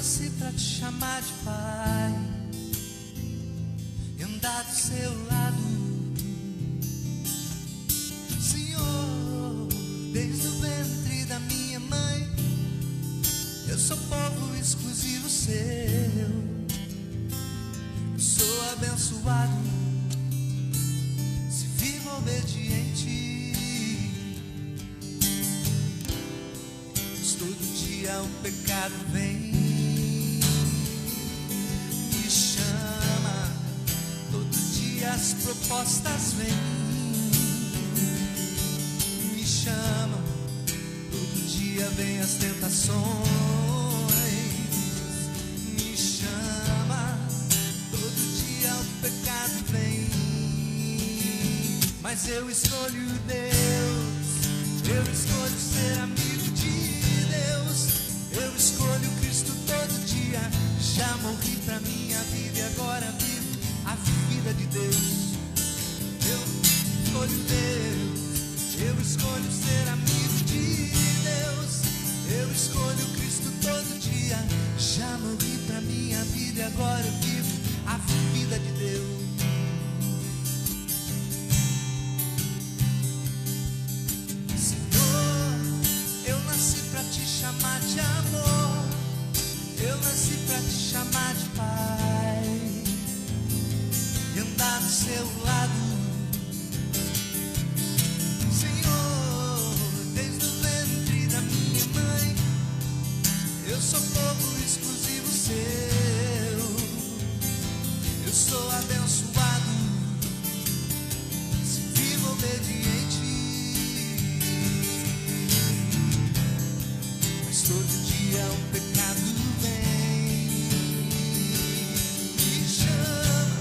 nasci pra te chamar de pai e andar do seu lado, Senhor. Desde o ventre da minha mãe, eu sou povo exclusivo seu. Eu sou abençoado se vivo obediente. Mas todo dia o pecado vem, me chama. Todo dia as propostas vêm, me chama. Todo dia vem as tentações, me chama. Todo dia o pecado vem, mas eu escolho Deus. Eu escolho ser amigo de Deus. Eu escolho Cristo todo dia. Já morri pra minha vida e agora vivo a vida de Deus. Eu escolho Deus. Eu escolho ser amigo de Deus. Eu escolho Cristo todo dia. Já morri pra minha vida e agora eu vivo a vida de Deus. Chamar de amor, eu nasci pra te chamar de pai e andar do seu lado, Senhor. Desde o ventre da minha mãe, eu sou povo exclusivo seu. Eu sou abençoado se vivo obediente. Todo dia o pecado vem, me chama.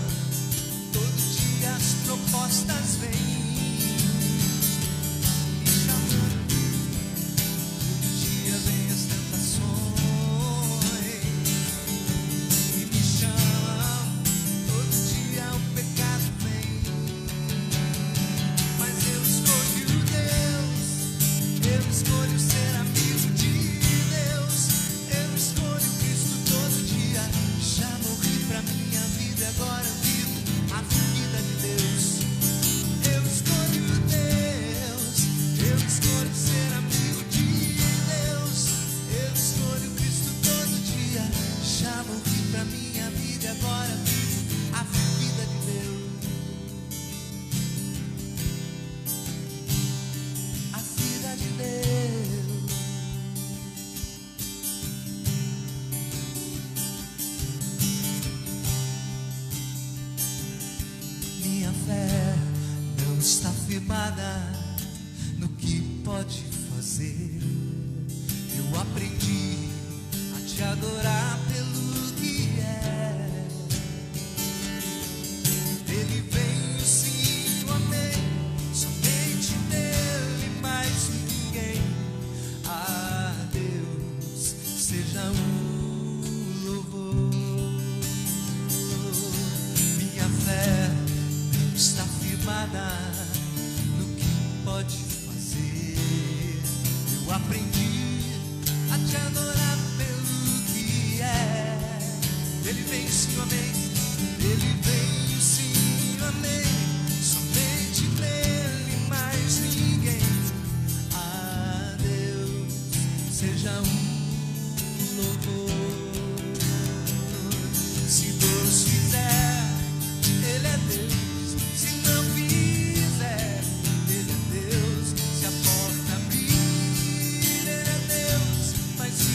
Todo dia as propostas vêm, me chamando. Todo dia vem as tentações e me chamam. Todo dia o pecado vem, mas eu escolho Deus. Eu escolho ser amigo. Agora eu vivo a vida de Deus. Eu escolho Deus. Eu escolho ser amigo de Deus. Eu escolho Cristo todo dia. Já morri pra minha vida e agora vivo a vida de Deus. A vida de Deus. Minha fé não está firmada no que pode fazer. Eu aprendi a te adorar pelo que é. Ele veio, sim, o amei. Somente nele, mais ninguém. A Deus seja o louvor. Minha fé está firmada no que pode fazer. Eu aprendi a te adorar pelo que é. Ele veio, sim, eu amei. Ele veio, sim, eu amei. Somente nele, mais ninguém. A Deus seja o louvor. Se Deus fizer, Ele é Deus. Se não fizer, Ele é Deus. Se a porta abrir, Ele é Deus. Mas se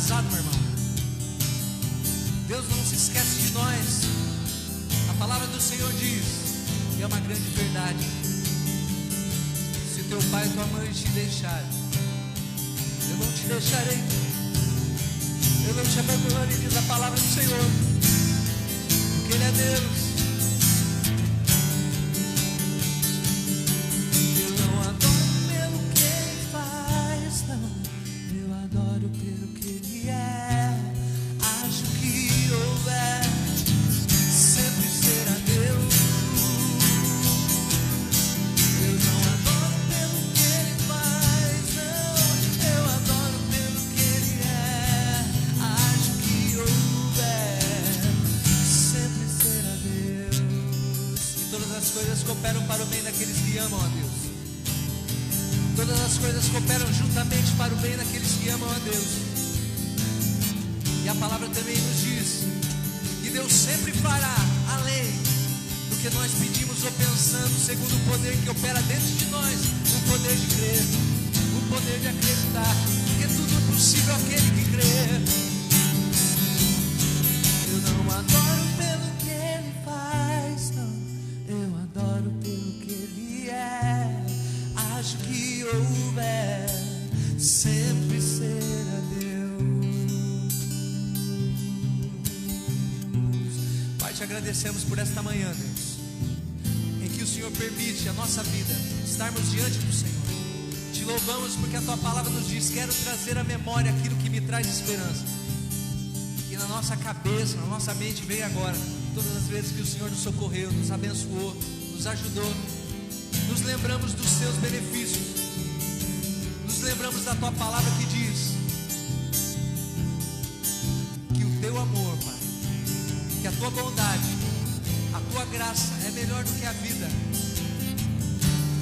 casado, meu irmão. Deus não se esquece de nós. A palavra do Senhor diz, e é uma grande verdade: se teu pai e tua mãe te deixarem, eu não te deixarei, eu não te abandonarei, diz a palavra do Senhor, porque Ele é Deus. Eu não adoro pelo que Ele faz, não, eu adoro pelo que Ele é. Acho que houver, sempre será Deus. Eu não adoro pelo que Ele faz, não, eu adoro pelo que Ele é. Acho que houver, sempre será Deus. E todas as coisas cooperam para o bem daqueles que amam a Deus. Todas as coisas cooperam juntamente para o bem daqueles que amam a Deus. E a palavra também nos diz que Deus sempre fará além do que nós pedimos ou pensamos, segundo o poder que opera dentro de nós, o poder de crer, o poder de acreditar, porque tudo é possível àquele que crê. Eu não adoro pelo que Ele faz, não, eu adoro pelo que Ele é. Acho que houver, sempre será Deus. Pai, te agradecemos por esta manhã, Deus, em que o Senhor permite a nossa vida estarmos diante do Senhor. Te louvamos porque a Tua palavra nos diz: quero trazer à memória aquilo que me traz esperança. E na nossa cabeça, na nossa mente vem agora todas as vezes que o Senhor nos socorreu, nos abençoou, nos ajudou. Nos lembramos dos Seus benefícios, nos lembramos da Tua palavra que diz que o Teu amor, Pai, que a Tua bondade, a Tua graça é melhor do que a vida.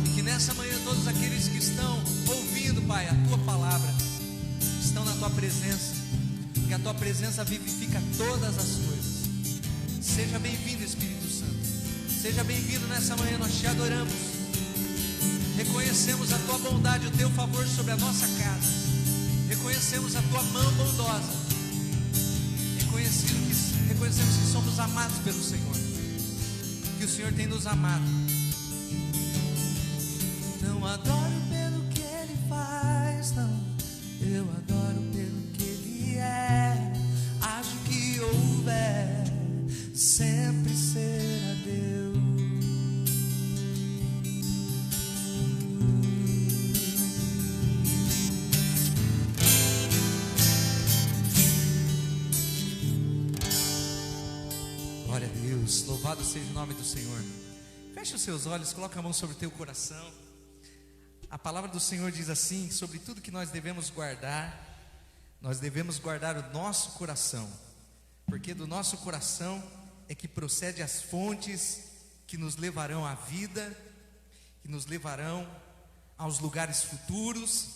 E que nessa manhã todos aqueles que estão ouvindo, Pai, a Tua palavra, estão na Tua presença, porque a Tua presença vivifica todas as coisas. Seja bem-vindo, Espírito Santo, seja bem-vindo nessa manhã. Nós Te adoramos, reconhecemos a Tua bondade, o Teu favor sobre a nossa casa, reconhecemos a Tua mão bondosa, reconhecemos que somos amados pelo Senhor, que o Senhor tem nos amado. Não adoro pelo que Ele faz, não, eu adoro pelo que Ele é. Acho que houver, sempre será Deus. Glória a Deus, louvado seja o nome do Senhor. Feche os seus olhos, coloca a mão sobre o teu coração. A palavra do Senhor diz assim: sobre tudo que nós devemos guardar o nosso coração, porque do nosso coração é que procede as fontes que nos levarão à vida, que nos levarão aos lugares futuros.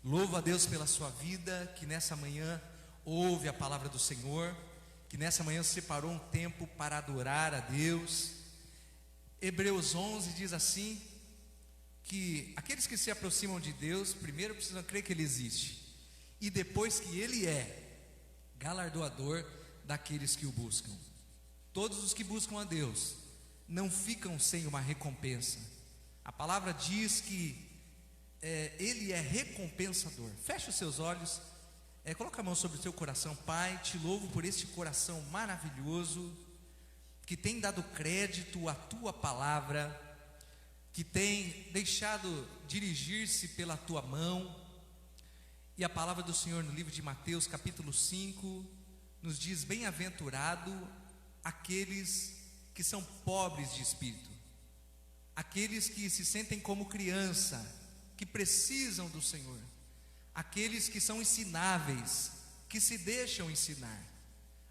Louvo a Deus pela sua vida, que nessa manhã ouve a palavra do Senhor, que nessa manhã separou um tempo para adorar a Deus. Hebreus 11 diz assim, que aqueles que se aproximam de Deus, primeiro precisam crer que Ele existe, e depois que Ele é galardoador daqueles que o buscam. Todos os que buscam a Deus não ficam sem uma recompensa. A palavra diz que Ele é recompensador. Feche os seus olhos, coloca a mão sobre o teu coração. Pai, te louvo por este coração maravilhoso, que tem dado crédito à Tua palavra, que tem deixado dirigir-se pela Tua mão. E a palavra do Senhor no livro de Mateus capítulo 5 nos diz: bem-aventurado aqueles que são pobres de espírito, aqueles que se sentem como criança, que precisam do Senhor, aqueles que são ensináveis, que se deixam ensinar,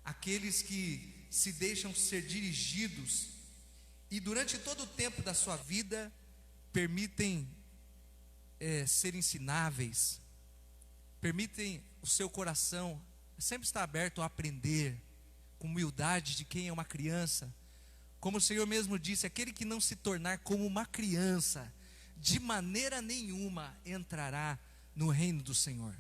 aqueles que se deixam ser dirigidos, e durante todo o tempo da sua vida permitem ser ensináveis, permitem o seu coração sempre estar aberto a aprender, com humildade de quem é uma criança. Como o Senhor mesmo disse: aquele que não se tornar como uma criança, de maneira nenhuma entrará no reino do Senhor.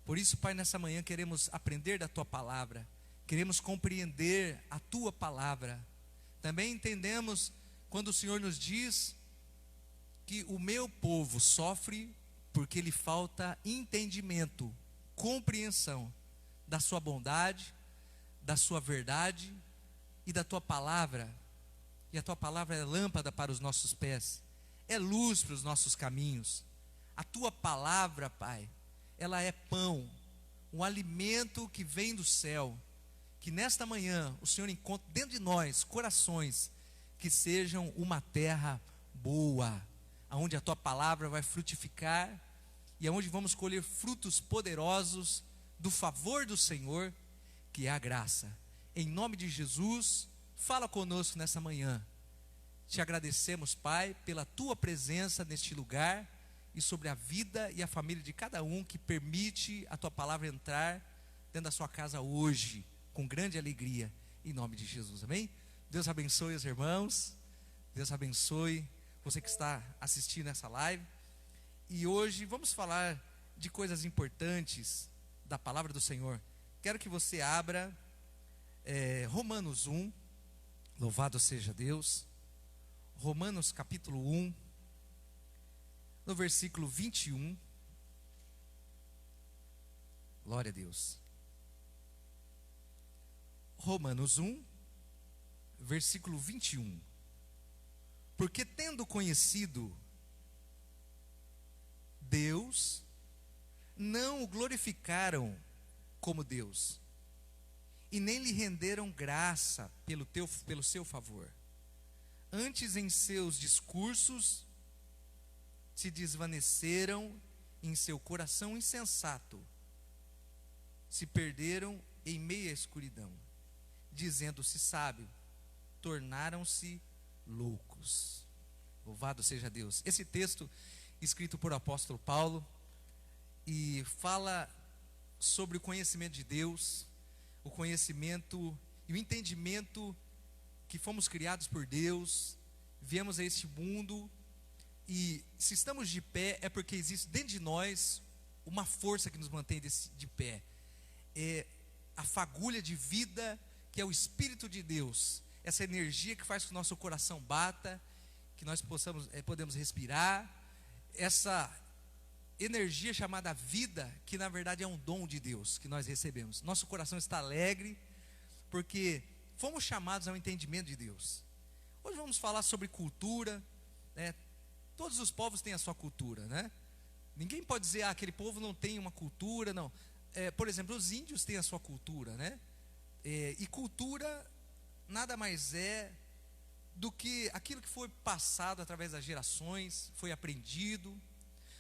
Por isso, Pai, nessa manhã queremos aprender da Tua palavra, queremos compreender a Tua palavra. Também entendemos quando o Senhor nos diz que o meu povo sofre porque lhe falta entendimento, compreensão da Sua bondade, da Sua verdade e da Tua palavra. E a Tua palavra é lâmpada para os nossos pés, é luz para os nossos caminhos. A Tua palavra, Pai, ela é pão, um alimento que vem do céu. Que nesta manhã o Senhor encontre dentro de nós corações que sejam uma terra boa, onde a Tua palavra vai frutificar e onde vamos colher frutos poderosos do favor do Senhor, que é a graça. Em nome de Jesus, fala conosco nessa manhã. Te agradecemos, Pai, pela Tua presença neste lugar e sobre a vida e a família de cada um que permite a Tua palavra entrar dentro da sua casa hoje, com grande alegria, em nome de Jesus, amém? Deus abençoe os irmãos, Deus abençoe você que está assistindo essa live. E hoje vamos falar de coisas importantes da palavra do Senhor. Quero que você abra Romanos 1, louvado seja Deus. Romanos capítulo 1, no versículo 21. Glória a Deus. Romanos 1, versículo 21. Porque tendo conhecido Deus, não o glorificaram como Deus, e nem lhe renderam graça pelo seu favor. Antes, em seus discursos, se desvaneceram, em seu coração insensato se perderam em meia escuridão, dizendo-se sábio, tornaram-se loucos. Louvado seja Deus. Esse texto, escrito por apóstolo Paulo, e fala sobre o conhecimento de Deus, o conhecimento e o entendimento que fomos criados por Deus, viemos a este mundo, e se estamos de pé é porque existe dentro de nós uma força que nos mantém de pé. É a fagulha de vida que é o Espírito de Deus, essa energia que faz que o nosso coração bata, que nós podemos respirar, essa energia chamada vida, que na verdade é um dom de Deus que nós recebemos. Nosso coração está alegre porque fomos chamados ao entendimento de Deus. Hoje vamos falar sobre cultura, né? Todos os povos têm a sua cultura, né? Ninguém pode dizer, aquele povo não tem uma cultura, não. Por exemplo, os índios têm a sua cultura, né? E cultura nada mais é do que aquilo que foi passado através das gerações, foi aprendido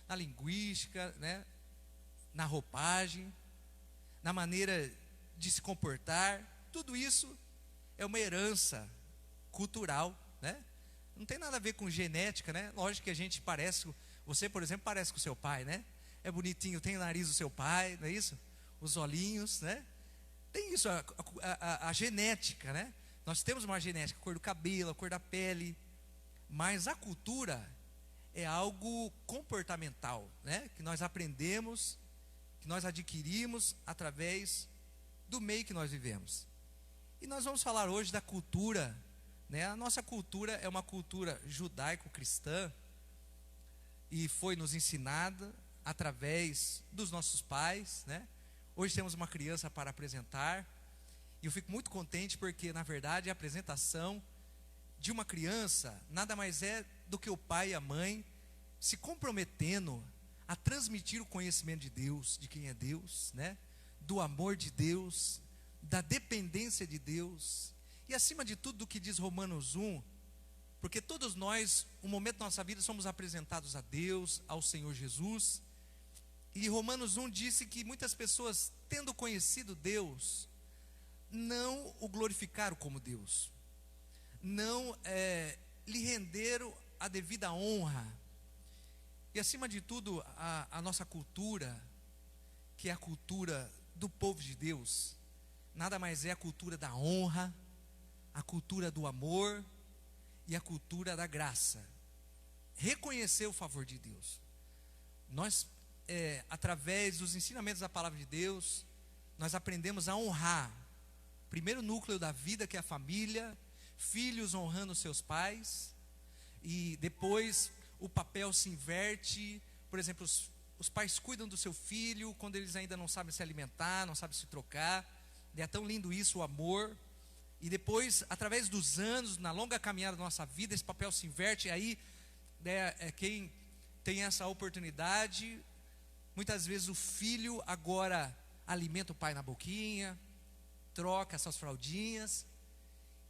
na linguística, né? Na roupagem, na maneira de se comportar. Tudo isso é uma herança cultural, né? Não tem nada a ver com genética, né? Lógico que a gente parece, você, por exemplo, parece com o seu pai, né? É bonitinho, tem o nariz do seu pai, não é isso? Os olhinhos, né? Tem isso, a genética, né? Nós temos uma genética, a cor do cabelo, a cor da pele, mas a cultura é algo comportamental, né? Que nós aprendemos, que nós adquirimos através do meio que nós vivemos. E nós vamos falar hoje da cultura, né? A nossa cultura é uma cultura judaico-cristã e foi nos ensinada através dos nossos pais, né? Hoje temos uma criança para apresentar e eu fico muito contente porque, na verdade, a apresentação de uma criança nada mais é do que o pai e a mãe se comprometendo a transmitir o conhecimento de Deus, de quem é Deus, né? Do amor de Deus, da dependência de Deus e, acima de tudo, do que diz Romanos 1, porque todos nós, um momento da nossa vida, somos apresentados a Deus, ao Senhor Jesus. E Romanos 1 disse que muitas pessoas, tendo conhecido Deus, não o glorificaram como Deus, não lhe renderam a devida honra. E acima de tudo, a nossa cultura, que é a cultura do povo de Deus, nada mais é a cultura da honra, a cultura do amor e a cultura da graça. Reconhecer o favor de Deus. Nós através dos ensinamentos da palavra de Deus, nós aprendemos a honrar. Primeiro núcleo da vida, que é a família, filhos honrando seus pais, e depois o papel se inverte. Por exemplo, os pais cuidam do seu filho quando eles ainda não sabem se alimentar, não sabem se trocar. É tão lindo isso, o amor. E depois, através dos anos, na longa caminhada da nossa vida, esse papel se inverte. E aí, quem tem essa oportunidade, muitas vezes o filho agora alimenta o pai na boquinha, troca essas fraldinhas.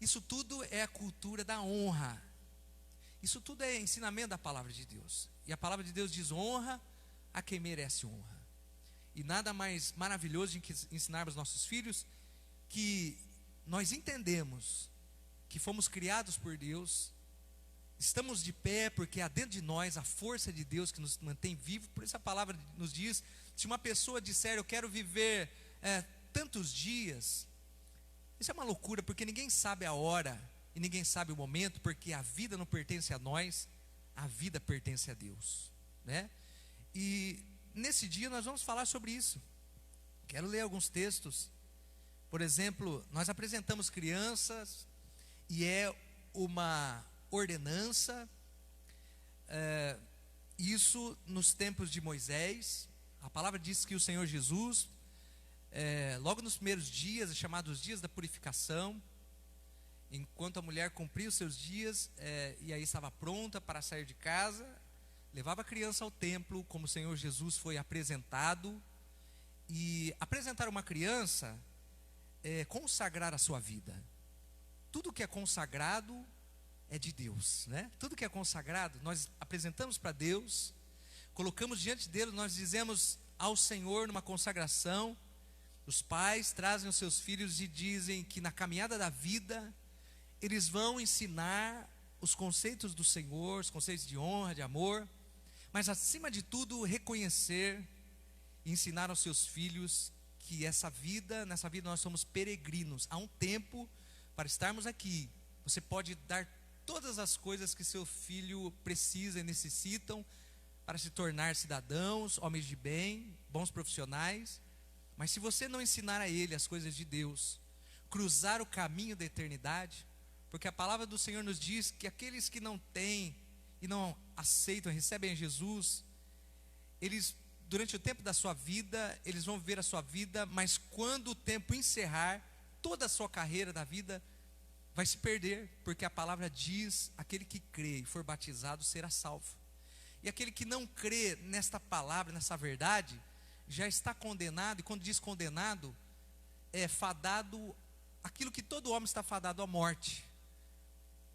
Isso tudo é a cultura da honra. Isso tudo é ensinamento da palavra de Deus. E a palavra de Deus diz: honra a quem merece honra. E nada mais maravilhoso do que ensinarmos nossos filhos que nós entendemos que fomos criados por Deus, estamos de pé porque há dentro de nós a força de Deus que nos mantém vivos. Por isso a palavra nos diz: se uma pessoa disser eu quero viver tantos dias, isso é uma loucura, porque ninguém sabe a hora e ninguém sabe o momento, porque a vida não pertence a nós, a vida pertence a Deus, né? E nesse dia nós vamos falar sobre isso. Quero ler alguns textos. Por exemplo, nós apresentamos crianças e é uma ordenança, isso nos tempos de Moisés. A palavra diz que o Senhor Jesus, logo nos primeiros dias, chamados dias da purificação, enquanto a mulher cumpria os seus dias, e aí estava pronta para sair de casa, levava a criança ao templo, como o Senhor Jesus foi apresentado. E apresentar uma criança é consagrar a sua vida. Tudo que é consagrado é de Deus, né? Tudo que é consagrado, nós apresentamos para Deus, colocamos diante dele, nós dizemos ao Senhor numa consagração. Os pais trazem os seus filhos e dizem que na caminhada da vida, eles vão ensinar os conceitos do Senhor, os conceitos de honra, de amor, mas acima de tudo, reconhecer e ensinar aos seus filhos que nessa vida nós somos peregrinos. Há um tempo para estarmos aqui. Você pode dar todas as coisas que seu filho precisa e necessitam para se tornar cidadãos, homens de bem, bons profissionais, mas se você não ensinar a ele as coisas de Deus, cruzar o caminho da eternidade, porque a palavra do Senhor nos diz que aqueles que não têm e não aceitam, recebem Jesus, eles, durante o tempo da sua vida, eles vão viver a sua vida, mas quando o tempo encerrar, toda a sua carreira da vida vai se perder, porque a palavra diz: aquele que crê e for batizado será salvo. E aquele que não crê nesta palavra, nessa verdade, já está condenado. E quando diz condenado, é fadado, aquilo que todo homem está fadado à morte,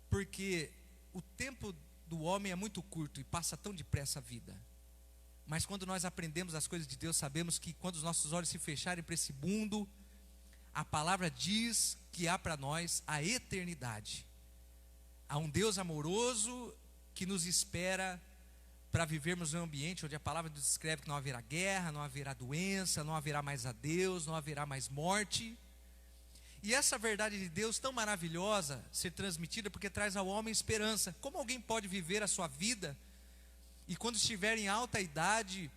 porque o tempo do homem é muito curto e passa tão depressa a vida. Mas quando nós aprendemos as coisas de Deus, sabemos que quando os nossos olhos se fecharem para esse mundo, a palavra diz que há para nós a eternidade. Há um Deus amoroso que nos espera para vivermos em um ambiente onde a palavra nos descreve que não haverá guerra, não haverá doença, não haverá mais a Deus, não haverá mais morte. E essa verdade de Deus tão maravilhosa ser transmitida, porque traz ao homem esperança. Como alguém pode viver a sua vida e quando estiver em alta idade,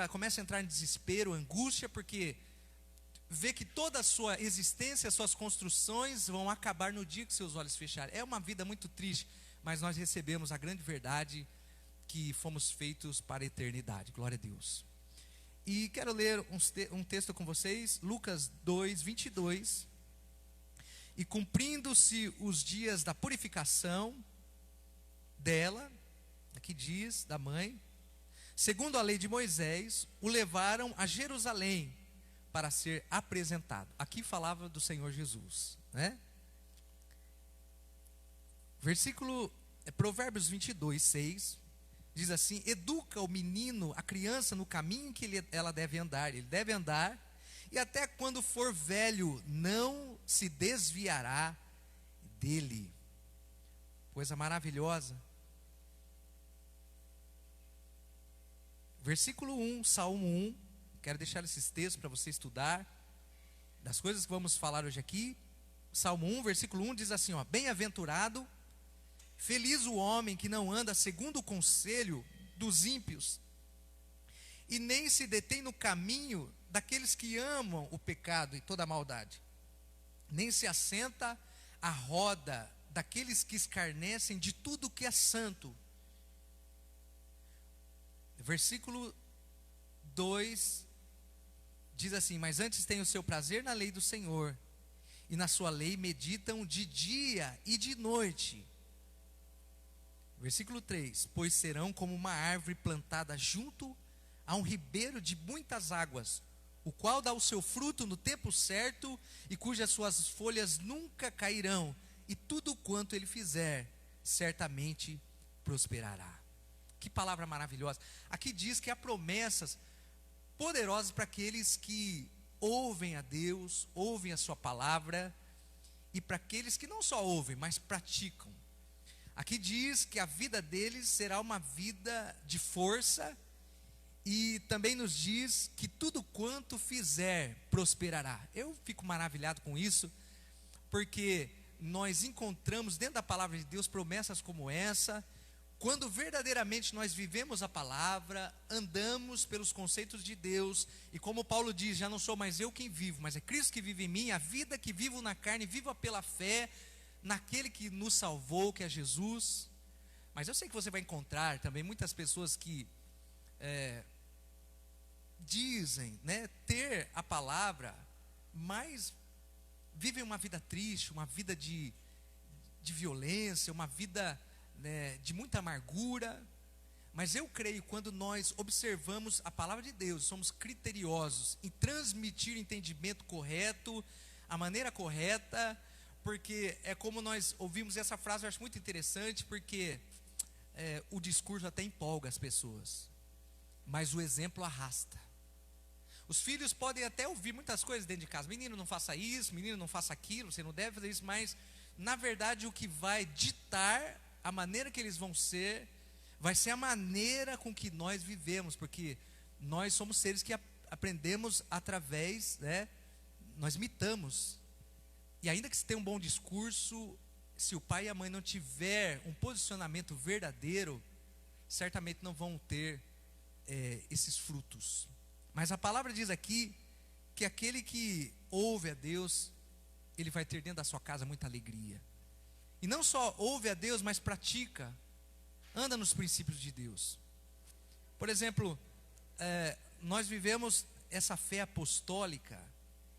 começa a entrar em desespero, angústia, porque vê que toda a sua existência, as suas construções vão acabar no dia que seus olhos fecharem. É uma vida muito triste, mas nós recebemos a grande verdade que fomos feitos para a eternidade. Glória a Deus. E quero ler um texto com vocês, Lucas 2, 22. E cumprindo-se os dias da purificação dela, aqui diz, da mãe, segundo a lei de Moisés, o levaram a Jerusalém para ser apresentado. Aqui falava do Senhor Jesus, né? Provérbios 22, 6, diz assim: educa o menino, a criança, no caminho que ela deve andar. Ele deve andar, e até quando for velho, não se desviará dele. Coisa maravilhosa. Versículo 1, Salmo 1. Quero deixar esses textos para você estudar, das coisas que vamos falar hoje aqui. Salmo 1, versículo 1 diz assim, ó: bem-aventurado, feliz o homem que não anda segundo o conselho dos ímpios, e nem se detém no caminho daqueles que amam o pecado e toda a maldade, nem se assenta à roda daqueles que escarnecem de tudo que é santo. Versículo 2 diz assim: mas antes tem o seu prazer na lei do Senhor, e na sua lei meditam de dia e de noite. Versículo 3: pois serão como uma árvore plantada junto a um ribeiro de muitas águas, o qual dá o seu fruto no tempo certo, e cujas suas folhas nunca cairão, e tudo quanto ele fizer, certamente prosperará. Que palavra maravilhosa. Aqui diz que há promessas poderosas para aqueles que ouvem a Deus, ouvem a sua palavra, e para aqueles que não só ouvem, mas praticam. Aqui diz que a vida deles será uma vida de força, e também nos diz que tudo quanto fizer prosperará. Eu fico maravilhado com isso, porque nós encontramos dentro da palavra de Deus promessas como essa, quando verdadeiramente nós vivemos a palavra, andamos pelos conceitos de Deus, e como Paulo diz, já não sou mais eu quem vivo, mas é Cristo que vive em mim. A vida que vivo na carne, viva pela fé naquele que nos salvou, que é Jesus. Mas eu sei que você vai encontrar também muitas pessoas que dizem, né, ter a palavra, mas vivem uma vida triste, uma vida de violência, uma vida, né, de muita amargura. Mas eu creio, quando nós observamos a palavra de Deus, somos criteriosos em transmitir o entendimento correto, a maneira correta, porque é como nós ouvimos essa frase, eu acho muito interessante, porque o discurso até empolga as pessoas, mas o exemplo arrasta. Os filhos podem até ouvir muitas coisas dentro de casa: menino, não faça isso, menino, não faça aquilo, você não deve fazer isso. Mas na verdade o que vai ditar a maneira que eles vão ser, vai ser a maneira com que nós vivemos, porque nós somos seres que aprendemos através, né, nós imitamos. E ainda que se tenha um bom discurso, se o pai e a mãe não tiver um posicionamento verdadeiro, certamente não vão ter esses frutos. Mas a palavra diz aqui que aquele que ouve a Deus, ele vai ter dentro da sua casa muita alegria. E não só ouve a Deus, mas pratica, anda nos princípios de Deus. Por exemplo, nós vivemos essa fé apostólica,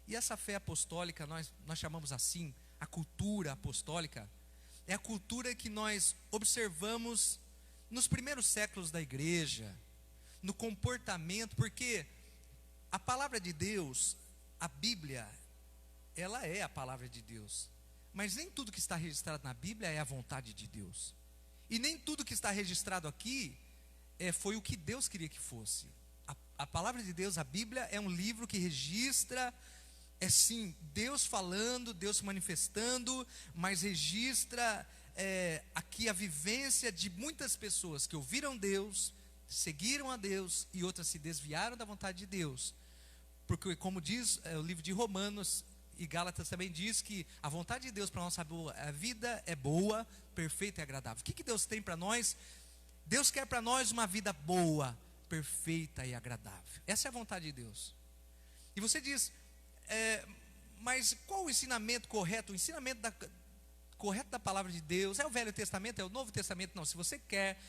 e essa fé apostólica, nós chamamos assim, a cultura apostólica, é a cultura que nós observamos nos primeiros séculos da igreja, no comportamento, porque a palavra de Deus, a Bíblia, ela é a palavra de Deus, mas nem tudo que está registrado na Bíblia é a vontade de Deus, e nem tudo que está registrado aqui foi o que Deus queria que fosse. A palavra de Deus, a Bíblia, é um livro que registra, sim, Deus falando, Deus se manifestando, mas registra aqui a vivência de muitas pessoas que ouviram Deus, seguiram a Deus, e outras se desviaram da vontade de Deus. Porque, como diz o livro de Romanos e Gálatas, também diz que a vontade de Deus para a nossa vida é boa, perfeita e agradável. O que Deus tem para nós? Deus quer para nós uma vida boa, perfeita e agradável. Essa é a vontade de Deus. E você diz, mas qual o ensinamento correto? O ensinamento correto da palavra de Deus é o Velho Testamento, é o Novo Testamento? Não. Se você quer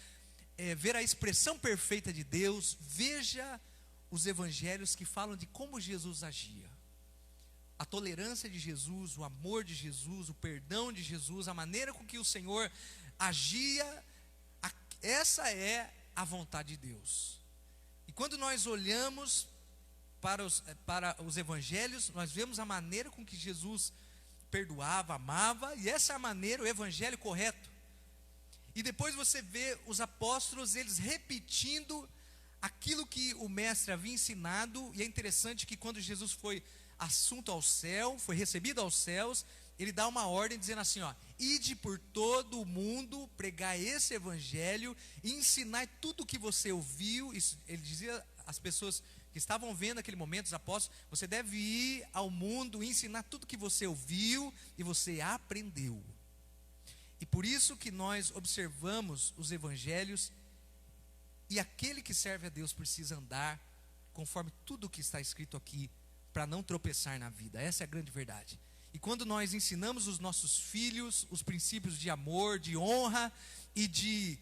ver a expressão perfeita de Deus, veja os evangelhos que falam de como Jesus agia, a tolerância de Jesus, o amor de Jesus, o perdão de Jesus, a maneira com que o Senhor agia. Essa é a vontade de Deus. E quando nós olhamos para os evangelhos, nós vemos a maneira com que Jesus perdoava, amava, e essa é a maneira, o evangelho correto. E depois você vê os apóstolos, eles repetindo aquilo que o mestre havia ensinado. E é interessante que quando Jesus foi assunto ao céu, foi recebido aos céus, ele dá uma ordem dizendo assim, ide por todo o mundo, pregar esse evangelho e ensinar tudo o que você ouviu. Isso, ele dizia às pessoas que estavam vendo naquele momento, os apóstolos: você deve ir ao mundo e ensinar tudo o que você ouviu e você aprendeu. E por isso que nós observamos os evangelhos, E aquele que serve a Deus precisa andar conforme tudo o que está escrito aqui, para não tropeçar na vida. Essa é a grande verdade. E quando nós ensinamos os nossos filhos os princípios de amor, de honra e de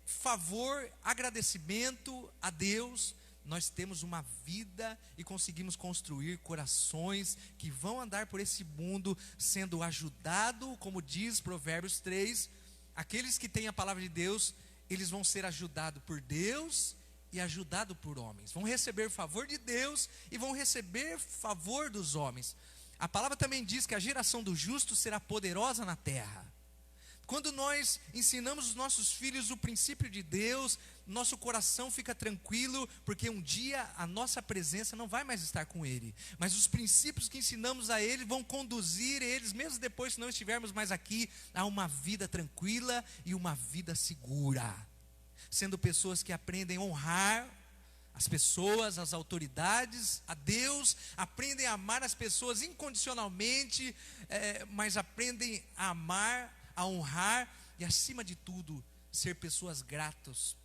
favor, agradecimento a Deus, nós temos uma vida e conseguimos construir corações que vão andar por esse mundo sendo ajudado, como diz Provérbios 3, aqueles que têm a palavra de Deus, eles vão ser ajudados por Deus e ajudados por homens, vão receber favor de Deus e vão receber favor dos homens. A palavra também diz que a geração do justo será poderosa na terra. Quando nós ensinamos os nossos filhos o princípio de Deus, nosso coração fica tranquilo, porque um dia a nossa presença não vai mais estar com ele, mas os princípios que ensinamos a ele vão conduzir eles, mesmo depois que não estivermos mais aqui, a uma vida tranquila e uma vida segura, sendo pessoas que aprendem a honrar as pessoas, as autoridades, a Deus, aprendem a amar as pessoas incondicionalmente, mas aprendem a amar, a honrar e, acima de tudo, ser pessoas gratas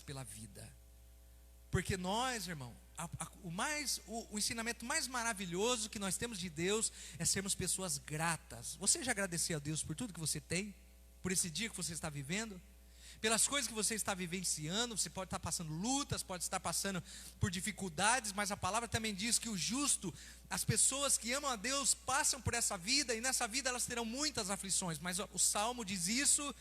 pela vida. Porque nós, irmão, o ensinamento mais maravilhoso que nós temos de Deus é sermos pessoas gratas. Você já agradeceu a Deus por tudo que você tem? Por esse dia que você está vivendo? Pelas coisas que você está vivenciando? Você pode estar passando lutas, pode estar passando por dificuldades, mas a palavra também diz que o justo, as pessoas que amam a Deus passam por essa vida, e nessa vida elas terão muitas aflições, mas o Salmo diz isso,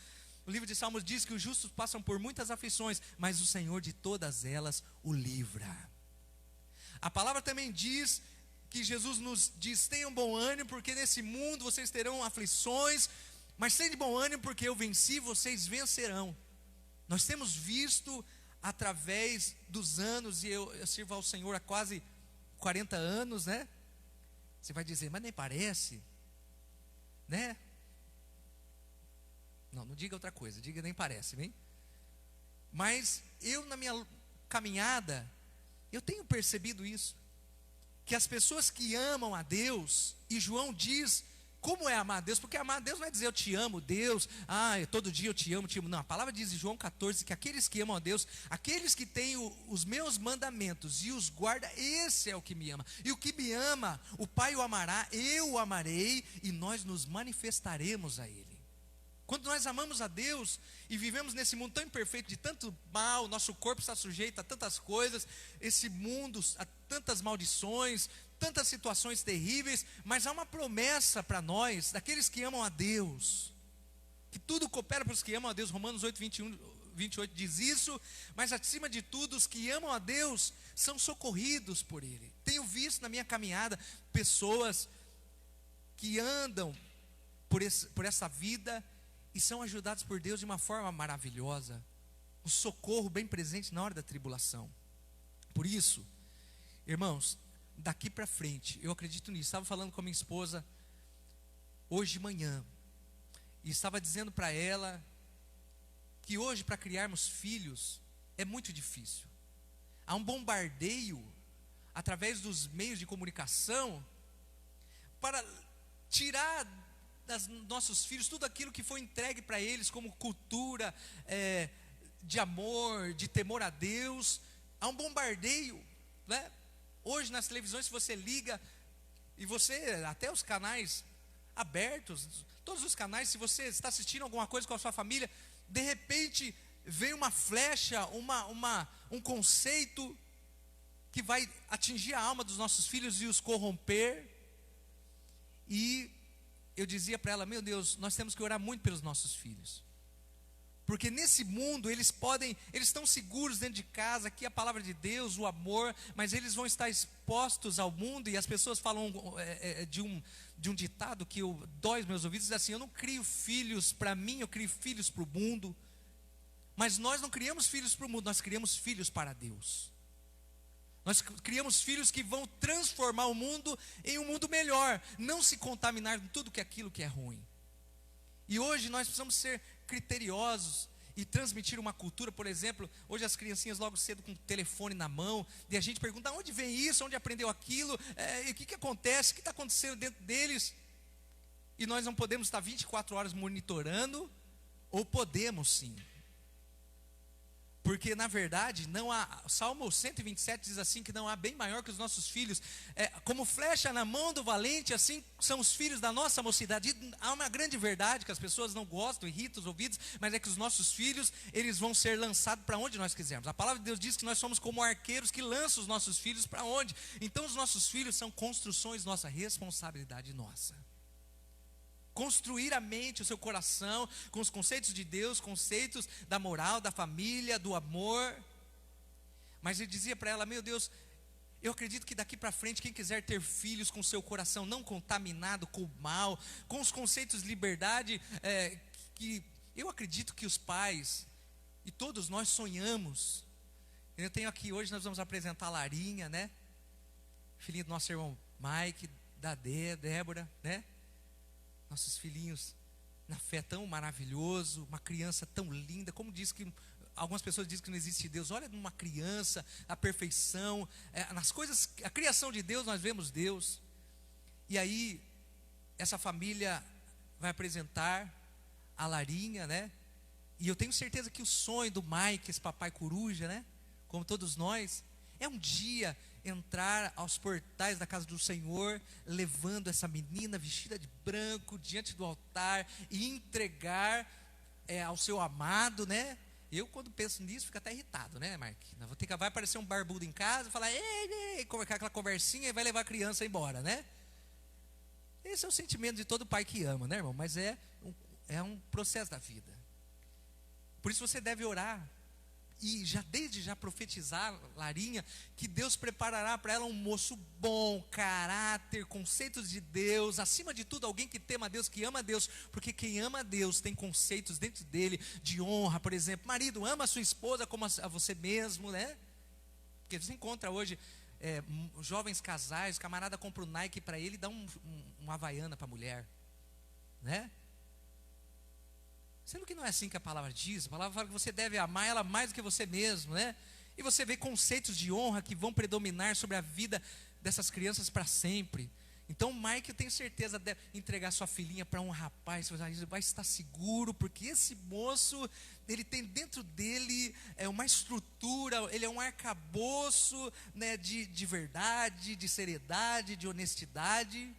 o livro de Salmos diz que os justos passam por muitas aflições, mas o Senhor de todas elas o livra. A palavra também diz que Jesus nos diz: tenham bom ânimo, porque nesse mundo vocês terão aflições, mas tenham bom ânimo, porque eu venci, vocês vencerão. Nós temos visto através dos anos, e eu sirvo ao Senhor há quase 40 anos, né? Você vai dizer, mas nem parece, né? Não diga outra coisa, diga nem parece, bem? Mas eu, na minha caminhada, eu tenho percebido isso, que as pessoas que amam a Deus, e João diz como é amar a Deus, porque amar a Deus não é dizer eu te amo, Deus, todo dia eu te amo, não, a palavra diz em João 14, que aqueles que amam a Deus, aqueles que têm os meus mandamentos e os guarda, esse é o que me ama, e o que me ama, o Pai o amará, eu o amarei, e nós nos manifestaremos a Ele. Quando nós amamos a Deus e vivemos nesse mundo tão imperfeito, de tanto mal, nosso corpo está sujeito a tantas coisas, esse mundo a tantas maldições, tantas situações terríveis, mas há uma promessa para nós, daqueles que amam a Deus, que tudo coopera para os que amam a Deus. Romanos 8, 28 diz isso, mas acima de tudo, os que amam a Deus são socorridos por Ele. Tenho visto na minha caminhada pessoas que andam por essa vida e são ajudados por Deus de uma forma maravilhosa, o socorro bem presente na hora da tribulação. Por isso, irmãos, daqui para frente, eu acredito nisso. Estava falando com a minha esposa hoje de manhã, e estava dizendo para ela que hoje, para criarmos filhos, é muito difícil. Há um bombardeio através dos meios de comunicação para tirar dos nossos filhos tudo aquilo que foi entregue para eles como cultura de amor, de temor a Deus. Há um bombardeio, né? Hoje nas televisões, se você liga, e você, até os canais abertos, todos os canais, se você está assistindo alguma coisa com a sua família, de repente vem uma flecha, um conceito que vai atingir a alma dos nossos filhos e os corromper. E eu dizia para ela, meu Deus, nós temos que orar muito pelos nossos filhos, porque nesse mundo eles estão seguros dentro de casa, aqui a palavra de Deus, o amor, mas eles vão estar expostos ao mundo. E as pessoas falam de um ditado que dói os meus ouvidos, diz assim: eu não crio filhos para mim, eu crio filhos para o mundo. Mas nós não criamos filhos para o mundo, nós criamos filhos para Deus. Nós criamos filhos que vão transformar o mundo em um mundo melhor, não se contaminar com tudo aquilo que é ruim. E hoje nós precisamos ser criteriosos e transmitir uma cultura. Por exemplo, hoje as criancinhas logo cedo com o telefone na mão, e a gente pergunta: onde vem isso, onde aprendeu aquilo, o que acontece, o que está acontecendo dentro deles? E nós não podemos estar 24 horas monitorando, ou podemos sim, Porque na verdade não há, Salmo 127 diz assim, que não há bem maior que os nossos filhos, como flecha na mão do valente, assim são os filhos da nossa mocidade. E há uma grande verdade que as pessoas não gostam, irrita os ouvidos, mas é que os nossos filhos, eles vão ser lançados para onde nós quisermos. A palavra de Deus diz que nós somos como arqueiros que lançam os nossos filhos para onde. Então os nossos filhos são construções nossa, responsabilidade nossa. Construir a mente, o seu coração, com os conceitos de Deus, conceitos da moral, da família, do amor. Mas ele dizia para ela: meu Deus, eu acredito que daqui para frente, quem quiser ter filhos com seu coração não contaminado com o mal, com os conceitos de liberdade, que eu acredito que os pais, e todos nós sonhamos. Eu tenho aqui hoje, nós vamos apresentar a Larinha, né? Filhinha do nosso irmão Mike, da Débora, né? Nossos filhinhos na fé tão maravilhoso, uma criança tão linda. Como diz que algumas pessoas dizem que não existe Deus. Olha numa criança, a perfeição, nas coisas, a criação de Deus, nós vemos Deus. E aí essa família vai apresentar a Larinha, né? E eu tenho certeza que o sonho do Mike, esse papai coruja, né? Como todos nós, é um dia entrar aos portais da casa do Senhor, levando essa menina vestida de branco diante do altar e entregar ao seu amado, né? Eu, quando penso nisso, fico até irritado, né, Mark? Vai aparecer um barbudo em casa, falar, ei, aquela conversinha, e vai levar a criança embora, né? Esse é o sentimento de todo pai que ama, né, irmão? Mas é um processo da vida. Por isso você deve orar e desde já profetizar, Larinha, que Deus preparará para ela um moço bom, caráter, conceitos de Deus, acima de tudo alguém que tema a Deus, que ama a Deus, porque quem ama a Deus tem conceitos dentro dele de honra. Por exemplo, marido, ama a sua esposa como a você mesmo, né? Porque você encontra hoje jovens casais, o camarada compra um Nike para ele e dá uma Havaiana para a mulher, né? Sendo que não é assim que a palavra diz. A palavra fala que você deve amar ela mais do que você mesmo, né? E você vê conceitos de honra que vão predominar sobre a vida dessas crianças para sempre. Então Mike, eu tenho certeza, deve entregar sua filhinha para um rapaz, você vai estar seguro, porque esse moço, ele tem dentro dele uma estrutura, ele é um arcabouço, né, de verdade, de seriedade, de honestidade.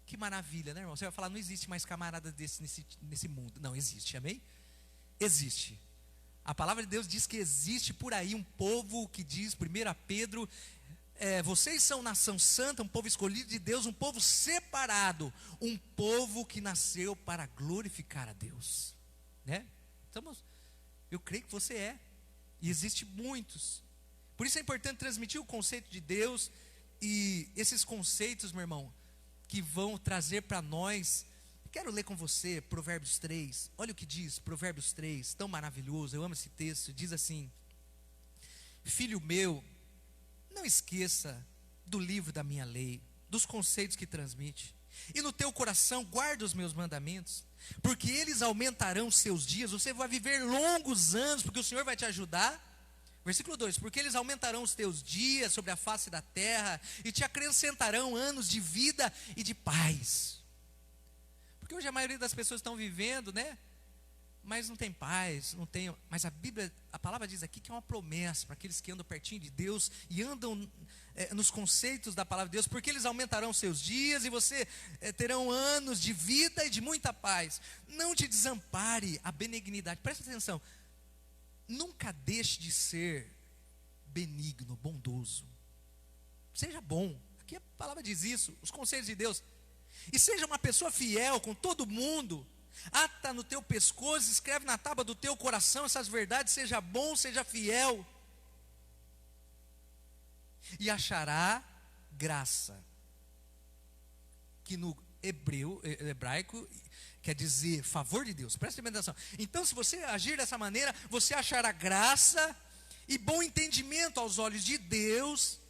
Que maravilha, né, irmão? Você vai falar, não existe mais camarada desse nesse mundo. Não, existe, amém? Existe. A palavra de Deus diz que existe por aí um povo que diz, 1 Pedro, vocês são nação santa, um povo escolhido de Deus, um povo separado, um povo que nasceu para glorificar a Deus, né? Eu creio que você é, e existe muitos. Por isso é importante transmitir o conceito de Deus, e esses conceitos, meu irmão, que vão trazer para nós. Quero ler com você Provérbios 3, olha o que diz Provérbios 3, tão maravilhoso, eu amo esse texto. Diz assim: filho meu, não esqueça do livro da minha lei, dos conceitos que transmite, e no teu coração guarda os meus mandamentos, porque eles aumentarão os seus dias. Você vai viver longos anos, porque o Senhor vai te ajudar. Versículo 2: porque eles aumentarão os teus dias sobre a face da terra, e te acrescentarão anos de vida e de paz. Porque hoje a maioria das pessoas estão vivendo, né? Mas não tem paz, não tem. Mas a palavra diz aqui que é uma promessa para aqueles que andam pertinho de Deus e andam nos conceitos da palavra de Deus, porque eles aumentarão os seus dias e você terão anos de vida e de muita paz. Não te desampare a benignidade. Presta atenção. Nunca deixe de ser benigno, bondoso. Seja bom. Aqui a palavra diz isso, os conceitos de Deus. E seja uma pessoa fiel com todo mundo. Ata no teu pescoço, escreve na tábua do teu coração essas verdades. Seja bom, seja fiel, e achará graça, que no hebraico quer dizer favor de Deus. Presta atenção. Então, se você agir dessa maneira, você achará graça e bom entendimento aos olhos de Deus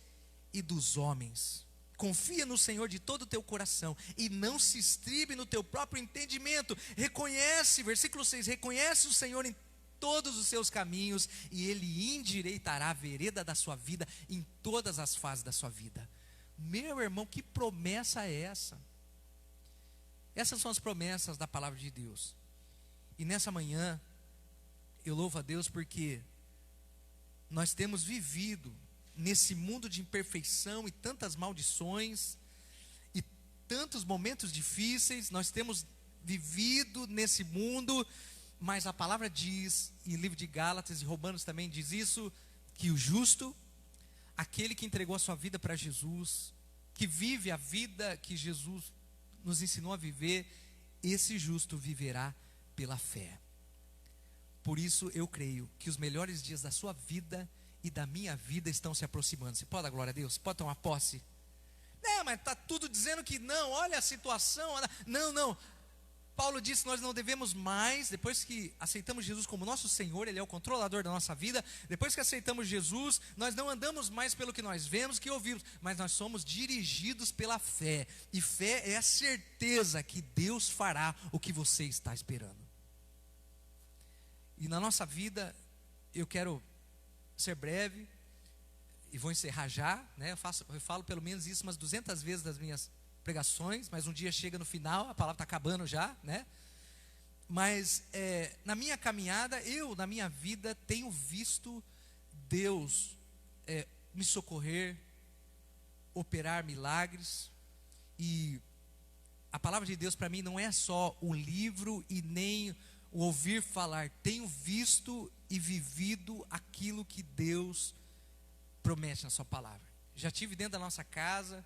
e dos homens. Confia no Senhor de todo o teu coração e não se estribe no teu próprio entendimento. Reconhece, versículo 6, reconhece o Senhor em todos os seus caminhos, e Ele endireitará a vereda da sua vida em todas as fases da sua vida. Meu irmão, que promessa é essa? Essas são as promessas da palavra de Deus. E nessa manhã, eu louvo a Deus porque nós temos vivido nesse mundo de imperfeição e tantas maldições e tantos momentos difíceis. Nós temos vivido nesse mundo, mas a palavra diz, em livro de Gálatas e Romanos também diz isso, que o justo, aquele que entregou a sua vida para Jesus, que vive a vida que Jesus nos ensinou a viver, esse justo viverá pela fé. Por isso eu creio que os melhores dias da sua vida e da minha vida estão se aproximando. Você pode dar glória a Deus? Pode tomar posse? Não, mas está tudo dizendo que não, olha a situação. Não. Paulo disse que nós não devemos mais, depois que aceitamos Jesus como nosso Senhor, Ele é o controlador da nossa vida. Depois que aceitamos Jesus, nós não andamos mais pelo que nós vemos, que ouvimos, mas nós somos dirigidos pela fé. E fé é a certeza que Deus fará o que você está esperando. E na nossa vida, eu quero ser breve, e vou encerrar já, né? Eu falo pelo menos isso umas 200 vezes das minhas pregações, mas um dia chega no final, a palavra está acabando já, né? Mas na minha caminhada, na minha vida, tenho visto Deus me socorrer, operar milagres. E a palavra de Deus para mim não é só um livro e nem o ouvir falar. Tenho visto e vivido aquilo que Deus promete na sua palavra. Já tive dentro da nossa casa,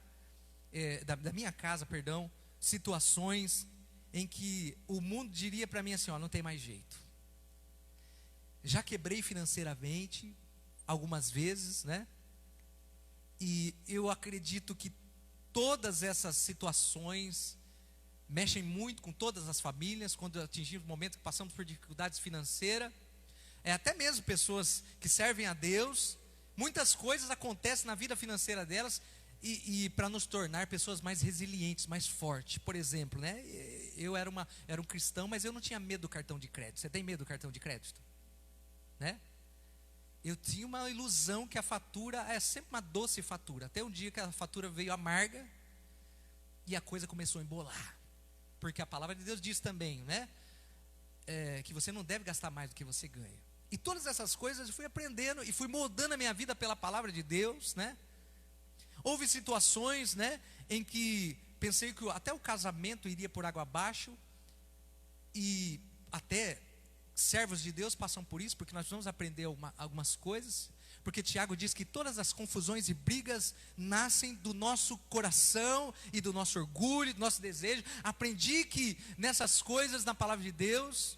da minha casa, perdão, situações em que o mundo diria para mim assim, ó, não tem mais jeito. Já quebrei financeiramente algumas vezes, né? E eu acredito que todas essas situações mexem muito com todas as famílias, quando atingimos o momento que passamos por dificuldades financeiras. Até mesmo pessoas que servem a Deus, muitas coisas acontecem na vida financeira delas, e para nos tornar pessoas mais resilientes, mais fortes. Por exemplo, né? Eu era um cristão, mas eu não tinha medo do cartão de crédito. Você tem medo do cartão de crédito? Né? Eu tinha uma ilusão que a fatura é sempre uma doce fatura, até um dia que a fatura veio amarga, e a coisa começou a embolar. Porque a palavra de Deus diz também, né? Que você não deve gastar mais do que você ganha. E todas essas coisas eu fui aprendendo e fui moldando a minha vida pela palavra de Deus, né? Houve situações, né, em que pensei que até o casamento iria por água abaixo, e até servos de Deus passam por isso, porque nós vamos aprender algumas coisas. Porque Tiago diz que todas as confusões e brigas nascem do nosso coração e do nosso orgulho, do nosso desejo. Aprendi que nessas coisas, na palavra de Deus,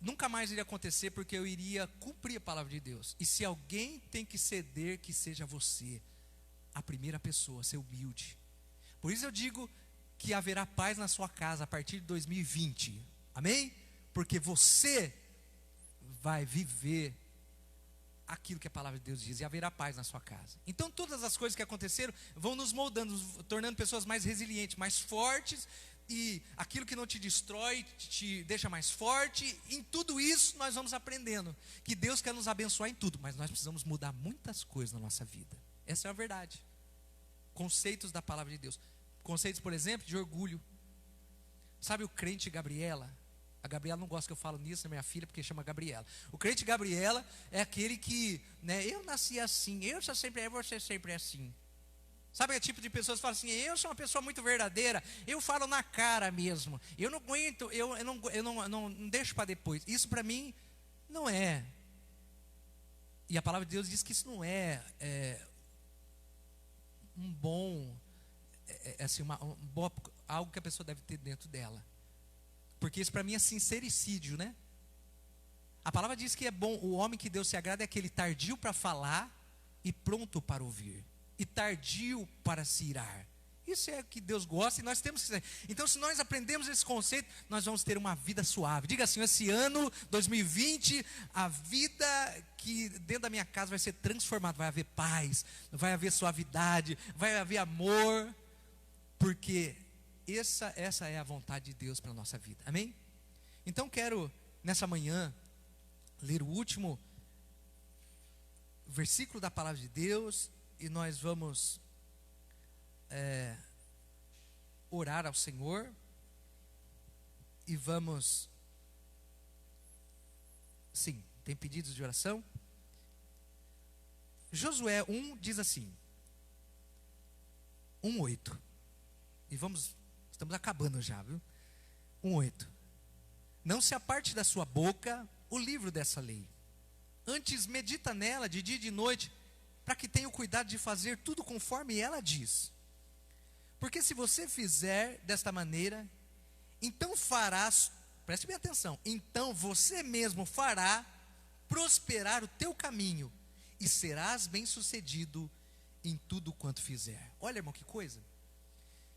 nunca mais iria acontecer, porque eu iria cumprir a palavra de Deus. E se alguém tem que ceder, que seja você, a primeira pessoa, ser humilde. Por isso eu digo que haverá paz na sua casa a partir de 2020. Amém? Porque você vai viver aquilo que a palavra de Deus diz, e haverá paz na sua casa. Então todas as coisas que aconteceram vão nos moldando, nos tornando pessoas mais resilientes, mais fortes, e aquilo que não te destrói, te deixa mais forte. Em tudo isso nós vamos aprendendo que Deus quer nos abençoar em tudo, mas nós precisamos mudar muitas coisas na nossa vida. Essa é a verdade. Conceitos da palavra de Deus. Conceitos, por exemplo, de orgulho. Sabe o crente Gabriela? A Gabriela não gosta que eu falo nisso, é minha filha, porque chama Gabriela. O crente Gabriela é aquele que, né, eu nasci assim, eu sou sempre, você sempre é assim. Sabe aquele tipo de pessoas que falam assim, eu sou uma pessoa muito verdadeira, eu falo na cara mesmo, eu não aguento, eu não deixo para depois. Isso para mim não é. E a palavra de Deus diz que isso não é um bom, assim, algo que a pessoa deve ter dentro dela. Porque isso para mim é sincericídio, né? A palavra diz que é bom, o homem que Deus se agrada é aquele tardio para falar e pronto para ouvir, e tardio para se irar. Isso é o que Deus gosta, e nós temos que ser. Então, se nós aprendemos esse conceito, nós vamos ter uma vida suave. Diga assim, esse ano 2020, a vida que dentro da minha casa vai ser transformada. Vai haver paz, vai haver suavidade, vai haver amor, porque essa é a vontade de Deus para a nossa vida. Amém? Então quero, nessa manhã, ler o último versículo da palavra de Deus, e nós vamos orar ao Senhor, e vamos Sim, tem pedidos de oração? Josué 1 diz assim, 1:8. E estamos acabando já, viu? 1:8. Não se aparte da sua boca o livro dessa lei. Antes medita nela de dia e de noite, para que tenha o cuidado de fazer tudo conforme ela diz. Porque se você fizer desta maneira, então farás, preste bem atenção, então você mesmo fará prosperar o teu caminho e serás bem-sucedido em tudo quanto fizer. Olha, irmão, que coisa.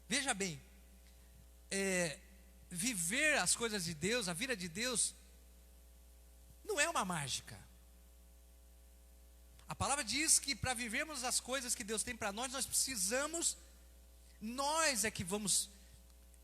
Veja bem, viver as coisas de Deus, a vida de Deus, não é uma mágica. A palavra diz que para vivermos as coisas que Deus tem para nós, nós é que vamos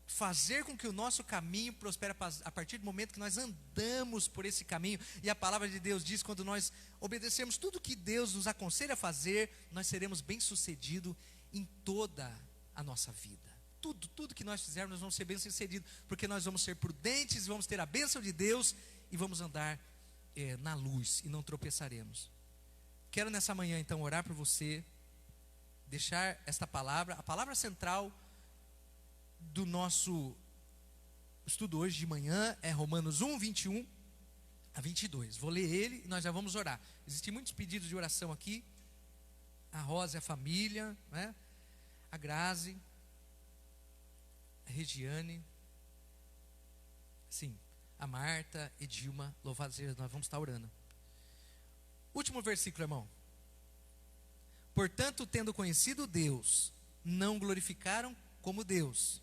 fazer com que o nosso caminho prospere a partir do momento que nós andamos por esse caminho. E a palavra de Deus diz, quando nós obedecermos tudo que Deus nos aconselha a fazer, nós seremos bem-sucedidos em toda a nossa vida. Tudo que nós fizermos, nós vamos ser bem-sucedidos, porque nós vamos ser prudentes, vamos ter a bênção de Deus e vamos andar na luz e não tropeçaremos. Quero nessa manhã então orar por você, deixar esta palavra, a palavra central do nosso estudo hoje de manhã é Romanos 1, 21 a 22. Vou ler ele e nós já vamos orar. Existem muitos pedidos de oração aqui. A Rosa e a família, né? A Grazi, a Regiane, sim, a Marta, Edilma, louvado seja Deus, nós vamos estar orando. Último versículo, irmão. Portanto, tendo conhecido Deus, não glorificaram como Deus.